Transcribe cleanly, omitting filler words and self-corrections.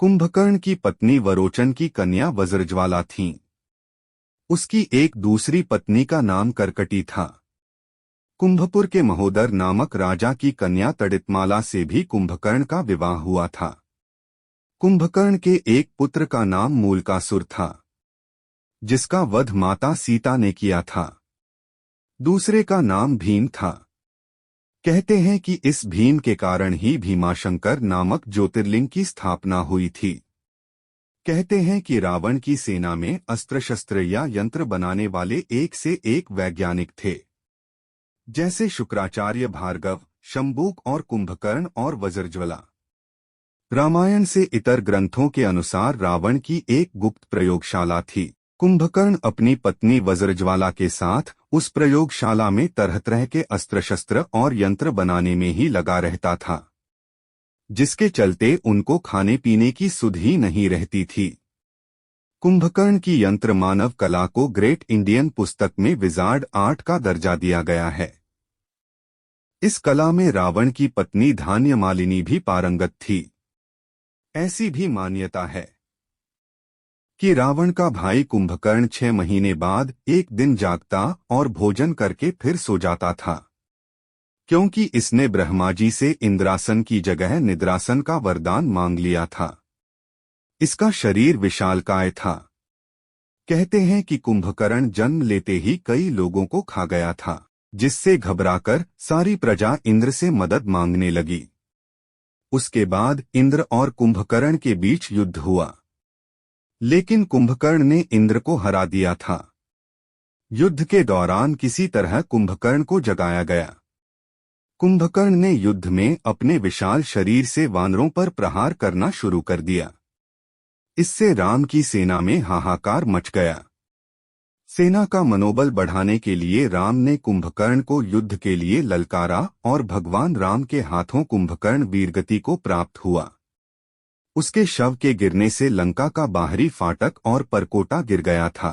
कुंभकर्ण की पत्नी वरोचन की कन्या वज्रज्वाला थीं। उसकी एक दूसरी पत्नी का नाम कर्कटी था। कुंभपुर के महोदर नामक राजा की कन्या तड़ितमाला से भी कुंभकर्ण का विवाह हुआ था। कुंभकर्ण के एक पुत्र का नाम मूलकासुर था, जिसका वध माता सीता ने किया था। दूसरे का नाम भीम था। कहते हैं कि इस भीम के कारण ही भीमाशंकर नामक ज्योतिर्लिंग की स्थापना हुई थी। कहते हैं कि रावण की सेना में अस्त्र शस्त्र या यंत्र बनाने वाले एक से एक वैज्ञानिक थे, जैसे शुक्राचार्य, भार्गव, शंबुक और कुंभकर्ण और वज्रज्वाला। रामायण से इतर ग्रंथों के अनुसार रावण की एक गुप्त प्रयोगशाला थी। कुंभकर्ण अपनी पत्नी वज्रज्वाला के साथ उस प्रयोगशाला में तरह तरह के अस्त्र शस्त्र और यंत्र बनाने में ही लगा रहता था, जिसके चलते उनको खाने पीने की सुध ही नहीं रहती थी। कुंभकर्ण की यंत्र मानव कला को ग्रेट इंडियन पुस्तक में विजार्ड आर्ट का दर्जा दिया गया है। इस कला में रावण की पत्नी धान्यमालिनी भी पारंगत थी। ऐसी भी मान्यता है कि रावण का भाई कुंभकर्ण 6 महीने बाद एक दिन जागता और भोजन करके फिर सो जाता था, क्योंकि इसने ब्रह्मा जी से इंद्रासन की जगह निद्रासन का वरदान मांग लिया था। इसका शरीर विशालकाय था। कहते हैं कि कुंभकर्ण जन्म लेते ही कई लोगों को खा गया था, जिससे घबराकर सारी प्रजा इंद्र से मदद मांगने लगी। उसके बाद इंद्र और कुंभकर्ण के बीच युद्ध हुआ, लेकिन कुंभकर्ण ने इंद्र को हरा दिया था। युद्ध के दौरान किसी तरह कुंभकर्ण को जगाया गया। कुंभकर्ण ने युद्ध में अपने विशाल शरीर से वानरों पर प्रहार करना शुरू कर दिया। इससे राम की सेना में हाहाकार मच गया। सेना का मनोबल बढ़ाने के लिए राम ने कुंभकर्ण को युद्ध के लिए ललकारा और भगवान राम के हाथों कुंभकर्ण वीरगति को प्राप्त हुआ। उसके शव के गिरने से लंका का बाहरी फाटक और परकोटा गिर गया था।